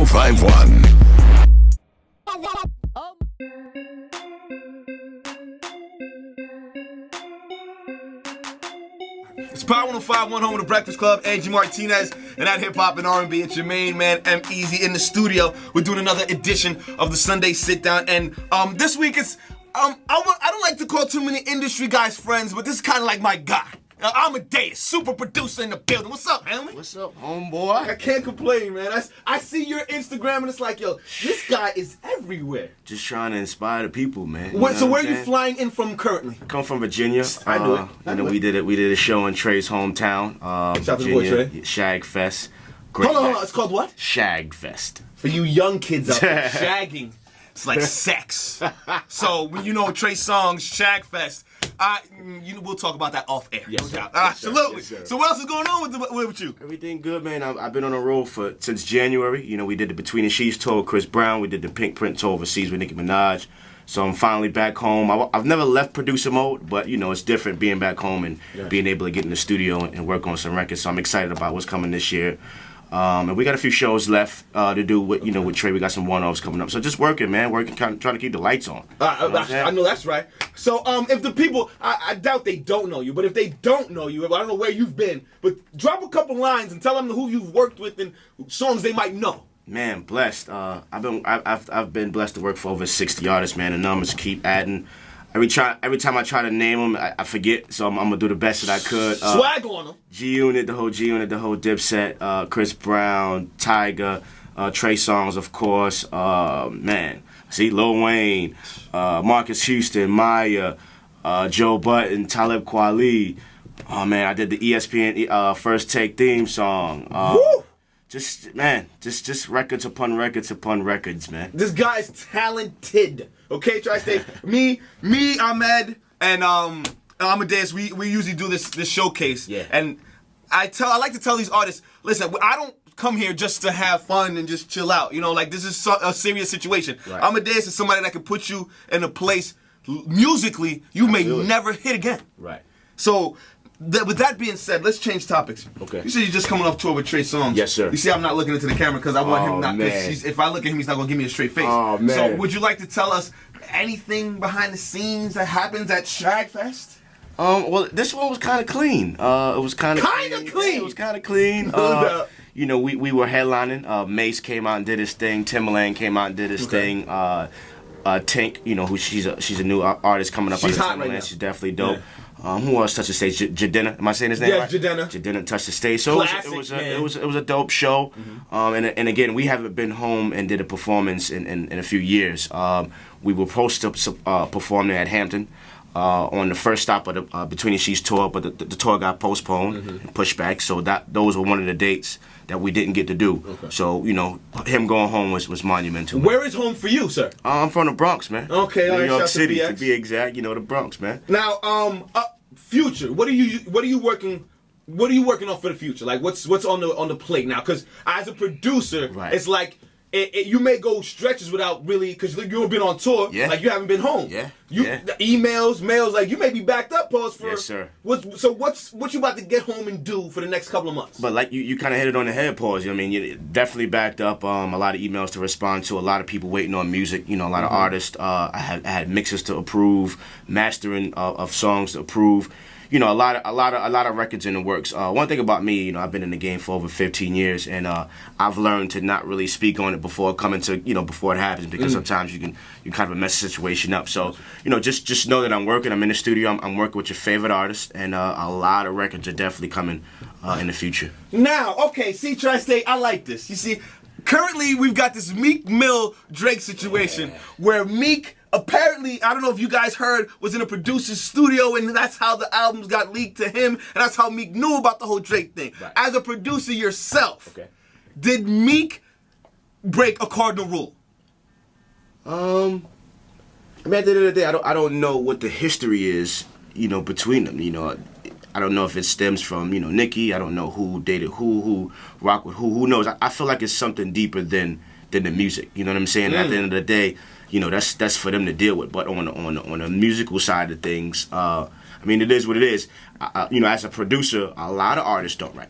1051. It's Power 1051, home of the Breakfast Club. Angie Martinez and that hip hop and R&B. It's your main man, EmEz, in the studio. We're doing another edition of the Sunday Sit Down, and this week it's I don't like to call too many industry guys friends, but this is kind of like my guy. Amadeus, super producer in the building. What's up, homie? What's up, homeboy? I can't complain, man. I see your Instagram and it's like, yo, this guy is everywhere. Just trying to inspire the people, man. So where are you flying in from currently? I come from Virginia. I knew it. We did a show in Trey's hometown, Shout out to the boy, Virginia. Trey. Shag Fest. Great Hold on. night. It's called what? Shag Fest. For you young kids out there, shagging. It's like sex. So when you know Trey Songz, Shag Fest, we'll talk about that off air. Yes, no sir. doubt. Yes, Absolutely. sir. Yes, sir. So what else is going on with you? Everything good, man. I've been on the road since January. We did the Between the Sheets tour with Chris Brown. We did the Pink Print tour overseas with Nicki Minaj. So I'm finally back home. I've never left producer mode, but it's different being back home and being able to get in the studio and work on some records. So I'm excited about what's coming this year. And we got a few shows left to do with Trey. We got some one-offs coming up. So just working, man. Trying to keep the lights on. I know that's right. So if the people, I doubt they don't know you, but if they don't know you, I don't know where you've been, but drop a couple lines and tell them who you've worked with and songs they might know. Man, blessed. I've been blessed to work for over 60 artists, man. The numbers keep adding. Every time I try to name them, I forget. So I'm gonna do the best that I could. Swag on them. G-Unit, the whole Dipset, Chris Brown, Tyga, Trey Songz, of course. Man, see Lil Wayne, Marcus Houston, Maya, Joe Budden, Talib Kweli. Oh man, I did the ESPN First Take theme song. Woo! Just records upon records upon records, man. This guy's talented. Okay, Tri-State. me, Ahmed, and Amadeus, we usually do this showcase. Yeah. And I like to tell these artists, listen, I don't come here just to have fun and just chill out. This is a serious situation. Right. Amadeus is somebody that can put you in a place musically you may never hit again. Right. So, with that being said, let's change topics. Okay. You said you're just coming off tour with Trey Songz. Yes, sir. You see, I'm not looking into the camera because I want him not. Man. If I look at him, he's not gonna give me a straight face. Oh man. So, would you like to tell us anything behind the scenes that happens at Shag Fest? Well, this one was kind of clean. It was kind of clean. Yeah, it was kind of clean. We were headlining. Mace came out and did his thing. Timbaland came out and did his thing. Tink, who she's a new artist coming up. She's on hot right now. She's definitely dope. Yeah. Who else touched the stage? Jadena. Am I saying his name right? Jadena. Jadena touched the stage. So it was a dope show. Mm-hmm. And again, we haven't been home and did a performance in a few years. We were supposed to perform there at Hampton on the first stop of the Between the Sheets tour, but the tour got postponed and pushed back. So those were one of the dates that we didn't get to do. Okay. So him going home was monumental. Where is home for you, sir? I'm from the Bronx, man. Okay, New York City to to be exact. The Bronx, man. Now, future. What are you working on for the future? Like, what's on the plate now? Because as a producer, right. It's like you may go stretches without really, because you've been on tour. Yeah. Like you haven't been home. Yeah. The emails, mails. Like you may be backed up. Pause for. Yes, sir. What you about to get home and do for the next couple of months? But like you kind of hit it on the head, pause. You're definitely backed up. A lot of emails to respond to. A lot of people waiting on music. A lot of artists. I had mixes to approve, mastering of songs to approve. A lot of records in the works. One thing about me, I've been in the game for over 15 years, and I've learned to not really speak on it before coming to, before it happens, because sometimes you kind of mess the situation up. So, just know that I'm working. I'm in the studio. I'm working with your favorite artists, and a lot of records are definitely coming in the future. Now, okay, see, Tri-State, I like this. You see, currently we've got this Meek Mill Drake situation where Meek, apparently, I don't know if you guys heard, was in a producer's studio, and that's how the albums got leaked to him, and that's how Meek knew about the whole Drake thing. Right. As a producer yourself, did Meek break a cardinal rule? At the end of the day, I don't know what the history is, between them. I don't know if it stems from, Nicki. I don't know who dated who rocked with who knows. I feel like it's something deeper than the music. You know what I'm saying? At the end of the day, that's for them to deal with. But on the musical side of things, it is what it is. As a producer, a lot of artists don't write.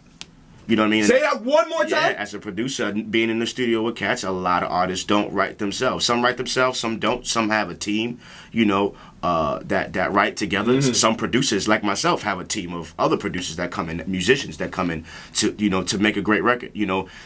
You know what I mean? Say that one more time. Yeah, as a producer, being in the studio with cats, a lot of artists don't write themselves. Some write themselves, some don't. Some have a team, that write together. Mm-hmm. Some producers, like myself, have a team of other producers that come in, musicians that come in to make a great record.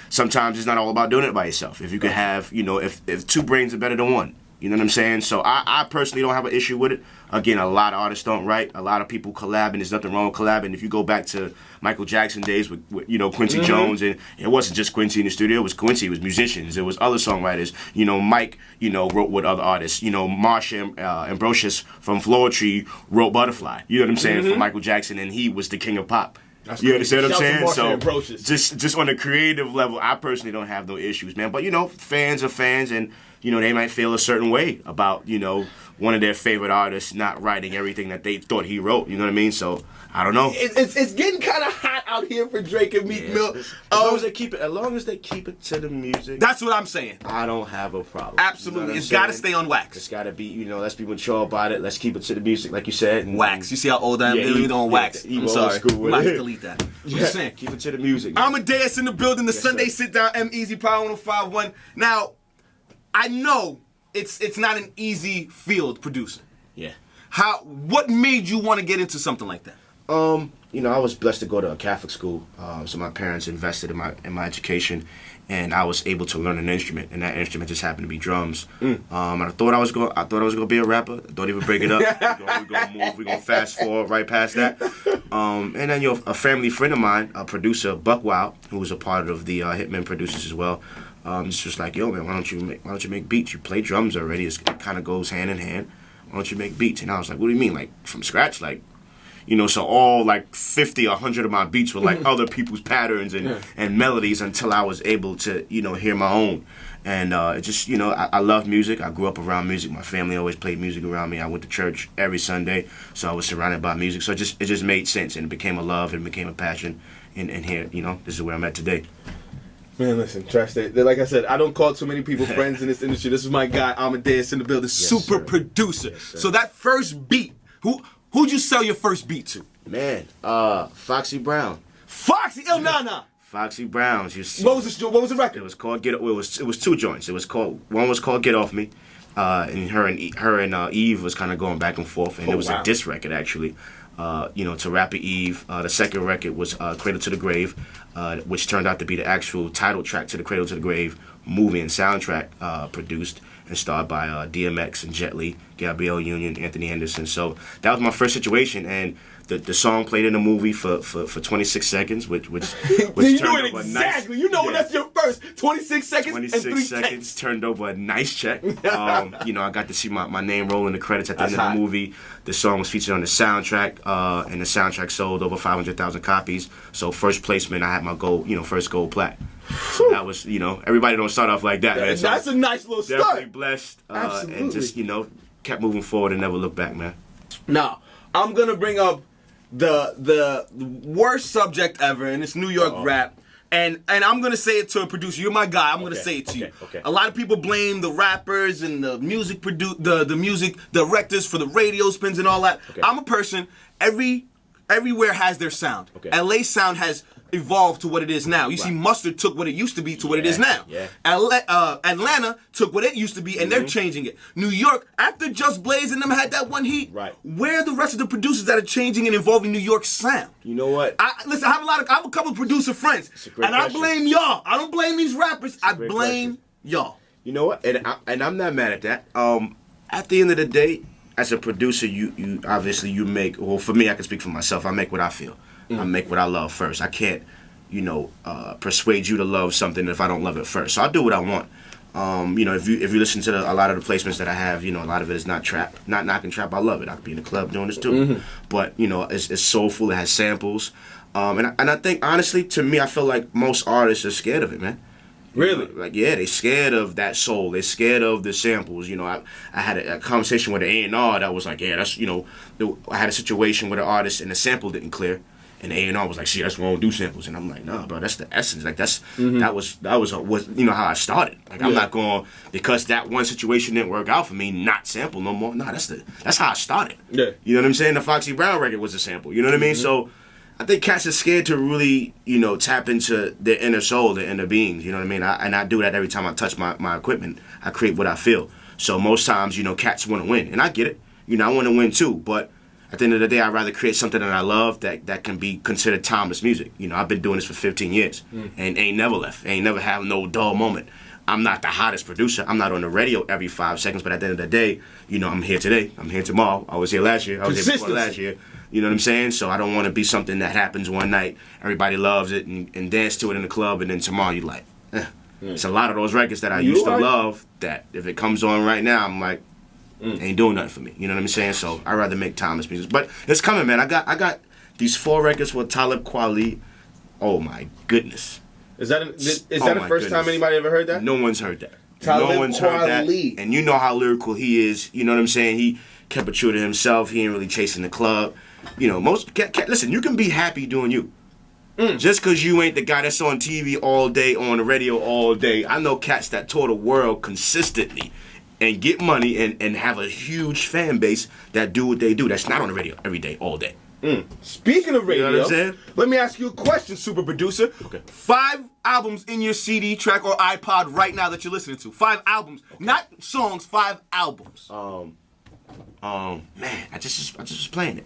Sometimes it's not all about doing it by yourself. If you could have, if two brains are better than one. You know what I'm saying? So I personally don't have an issue with it. Again, a lot of artists don't write. A lot of people collab, and there's nothing wrong with collabing. If you go back to Michael Jackson days with Quincy Jones, and it wasn't just Quincy in the studio. It was Quincy. It was musicians. It was other songwriters. Mike, wrote with other artists. Marsha Ambrosius from Floor Tree wrote Butterfly. You know what I'm saying? For Michael Jackson, and he was the king of pop. You understand what I'm saying? So just on the creative level, I personally don't have no issues, man. But fans are fans, and they might feel a certain way about one of their favorite artists not writing everything that they thought he wrote. You know what I mean? So I don't know. It's getting kind of hot out here for Drake and Meek Mill. As long as they keep it to the music. That's what I'm saying. I don't have a problem. Absolutely, it's got to stay on wax. It's got to be, let's be mature about it. Let's keep it to the music, like you said. And, wax. You see how old I am? Even on wax. I'm sorry. I'm about to delete that. I'm just saying. Keep it to the music. Amadeus in the building. The Sunday Sit Down. EmEz Power 105.1. Now, I know it's not an easy field producing. Yeah. What made you want to get into something like that? I was blessed to go to a Catholic school, so my parents invested in my education, and I was able to learn an instrument, and that instrument just happened to be drums. And I thought I was gonna be a rapper. Don't even break it up. We're gonna fast forward right past that. And then a family friend of mine, a producer, Buck Wild, who was a part of the Hitman producers as well. It's just like, yo, man, why don't you make beats? You play drums already. It kind of goes hand in hand. Why don't you make beats? And I was like, what do you mean, like from scratch, like? So all like 50 or 100 of my beats were like other people's patterns and melodies until I was able to, hear my own. And it just, I love music. I grew up around music. My family always played music around me. I went to church every Sunday, so I was surrounded by music. So it just made sense, and it became a love and became a passion. And here, this is where I'm at today. Man, listen, trust it. Like I said, I don't call too many people friends in this industry. This is my guy, Amadeus in the building, super producer. Yes, so that first beat, who'd you sell your first beat to? Man, Foxy Brown. Foxy El Nana. Foxy Brown. What was the record? It was called It was two joints. One was called Get Off Me, and her and Eve was kind of going back and forth, and it was a diss record actually. To Rapper Eve. The second record was Cradle to the Grave, which turned out to be the actual title track to the Cradle to the Grave movie and soundtrack, produced and starred by DMX and Jet Li, Gabrielle Union, Anthony Henderson. So that was my first situation, and the song played in the movie for 26 seconds, which you turned over exactly. That's your first 26 seconds. 26 seconds turned over a nice check. I got to see my name roll in the credits at the end of the movie. The song was featured on the soundtrack, and the soundtrack sold over 500,000 copies. So first placement, I had my gold, first gold plat. So that was, everybody don't start off like that, man. So that's a nice little start. Definitely blessed, and just, kept moving forward and never looked back, man. Now, I'm gonna bring up the worst subject ever, and it's New York rap. And I'm gonna say it to a producer. You're my guy. I'm gonna say it to you. Okay. A lot of people blame the rappers and the music the music directors for the radio spins and all that. Okay. I'm a person. Everywhere has their sound. Okay. LA sound has evolved to what it is now. You see, Mustard took what it used to be to what it is now. Yeah. Atlanta took what it used to be, and they're changing it. New York, after Just Blaze and them had that one heat, where are the rest of the producers that are changing and evolving New York's sound? You know what? Listen, I have a couple of producer friends, and I blame y'all. I don't blame these rappers. I blame y'all. You know what? And I'm not mad at that. At the end of the day, as a producer, you obviously you make. Well, for me, I can speak for myself. I make what I feel. I make what I love first. I can't, persuade you to love something if I don't love it first. So I do what I want. If you listen to a lot of the placements that I have, a lot of it is not trap, not knocking trap. I love it. I could be in the club doing this too. But it's soulful. It has samples, and I think honestly, to me, I feel like most artists are scared of it, man. Really? They scared of that soul. They're scared of the samples. I had a conversation with an A&R that was like, that's I had a situation with an artist and the sample didn't clear. And the A&R was like, see, that's why I don't do samples. And I'm like, nah, bro, that's the essence. Like, that was how I started. Like, I'm not going, because that one situation didn't work out for me, not sample no more. Nah, that's how I started. Yeah. You know what I'm saying? The Foxy Brown record was a sample. You know what I mean? So I think cats are scared to really, tap into their inner soul, their inner beings. You know what I mean? And I do that every time I touch my equipment. I create what I feel. So most times, cats want to win, and I get it. I want to win too, but at the end of the day, I'd rather create something that I love that can be considered timeless music. I've been doing this for 15 years and ain't never left. Ain't never have no dull moment. I'm not the hottest producer. I'm not on the radio every 5 seconds, but at the end of the day, I'm here today. I'm here tomorrow. I was here last year. I was here before last year. You know what I'm saying? So I don't want to be something that happens one night, everybody loves it and dance to it in the club, and then tomorrow you're like, It's a lot of those records that I used to love that if it comes on right now, I'm like, ain't doing nothing for me. You know what I'm saying? So I'd rather make timeless music. But it's coming, man. I got these 4 records with Talib Kweli. Oh my goodness. Is that the first time anybody ever heard that? No one's heard that. Talib no one's heard that. Kweli. And you know how lyrical he is. You know what I'm saying? He kept it true to himself. He ain't really chasing the club. Listen, you can be happy doing you. Just because you ain't the guy that's on TV all day, on the radio all day. I know cats that tour the world consistently and get money and have a huge fan base that do what they do. That's not on the radio every day, all day. Speaking of radio, you know what I'm saying? Let me ask you a question, super producer. Okay. 5 albums in your CD track or iPod right now that you're listening to. 5 albums, not songs. 5 albums. Man, I just was playing it.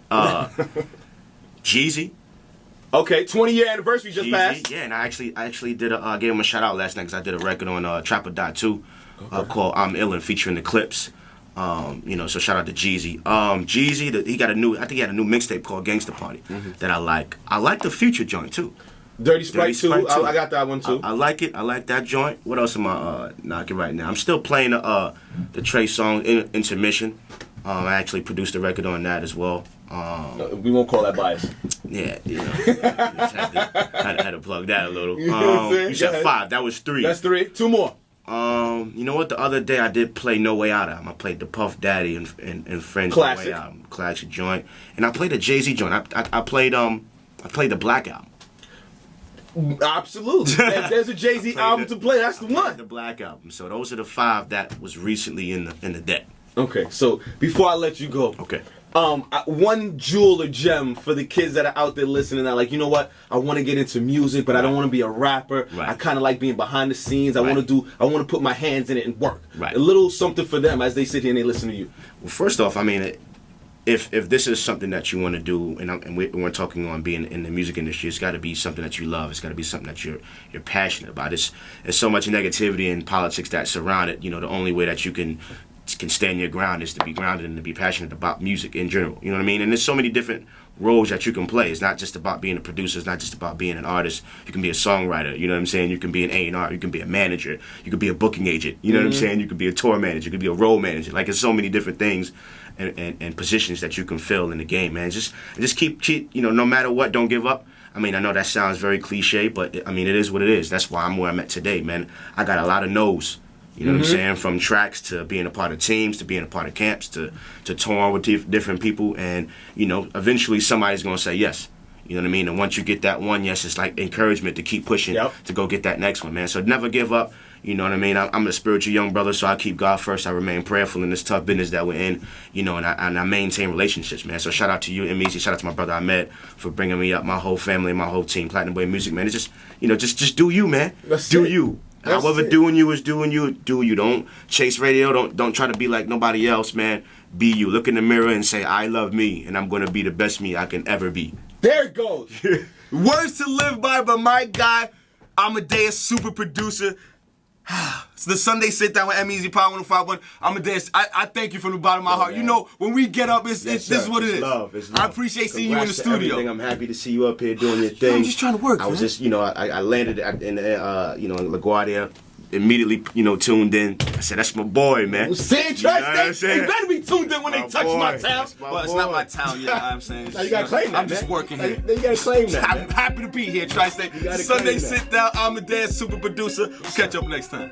Jeezy. Okay, 20-year anniversary just Jeezy, passed. Yeah, and I actually did gave him a shout out last night because I did a record on Trapper Dot 2 called I'm Illin' featuring the Clips. So shout out to Jeezy. Jeezy, I think he had a new mixtape called Gangsta Party that I like. I like the Future joint too. Dirty Sprite 2. I got that one too. I like it. I like that joint. What else am I knocking right now? I'm still playing the Trey Songz Intermission. I actually produced a record on that as well. We won't call that bias. Yeah, just had to plug that a little. You know what I'm saying? You said 5. That was 3. That's 3. 2 more. You know what? The other day I did play No Way Out album. I played the Puff Daddy and Friends Classic. No Way Out, classic joint, and I played the Jay-Z joint. I played the Black album. Absolutely. If there's a Jay-Z album to play, that's the one. The Black album. So those are the 5 that was recently in the deck. Okay, so before I let you go, Okay. One jewel or gem for the kids that are out there listening that like, you know what, I want to get into music, but I don't want to be a rapper. Right. I kind of like being behind the scenes. I want to put my hands in it and work. Right. A little something for them as they sit here and they listen to you. Well, first off, I mean, if this is something that you want to do, and we're talking on being in the music industry, it's got to be something that you love. It's got to be something that you're passionate about. There's so much negativity in politics that surround it. The only way that you can stand your ground is to be grounded and to be passionate about music in general. You know what I mean? And there's so many different roles that you can play. It's not just about being a producer. It's not just about being an artist. You can be a songwriter. You know what I'm saying? You can be an A&R. You can be a manager. You can be a booking agent. You know what I'm saying? You can be a tour manager. You can be a role manager. Like, there's so many different things and positions that you can fill in the game, man. Just keep, no matter what, don't give up. I mean, I know that sounds very cliche, but I mean, it is what it is. That's why I'm where I'm at today, man. I got a lot of no's. You know what I'm saying? From tracks to being a part of teams to being a part of camps to touring with different people. And, eventually somebody's going to say yes. You know what I mean? And once you get that one yes, it's like encouragement to keep pushing to go get that next one, man. So never give up. You know what I mean? I'm a spiritual young brother, so I keep God first. I remain prayerful in this tough business that we're in, and I maintain relationships, man. So shout out to you, EmEz. Shout out to my brother Ahmed for bringing me up, my whole family, my whole team, Platinum Boy Music, man. It's just, just do you, man. Do you. However, doing you is doing you. Do you. Don't chase radio. Don't try to be like nobody else, man. Be you. Look in the mirror and say, I love me, and I'm going to be the best me I can ever be. There it goes. Words to live by my guy, Amadeus, super producer. It's the Sunday sit down with EmEz Power 105.1. Amadeus, I thank you from the bottom of my heart. Man. When we get up, this is what it is. Love. I appreciate seeing you in the studio. I'm happy to see you up here doing your thing. I'm just trying to work. I was just, I landed in LaGuardia. Immediately, tuned in. I said, that's my boy, man. Saying trust, they better be tuned in when they touch my town. Well, it's not my town, you know what I'm saying? Now you gotta claim that, I'm just working here. You gotta claim that, I'm happy to be here, Tri-State. Sunday sit down, Amadeus, super producer. We'll catch up next time.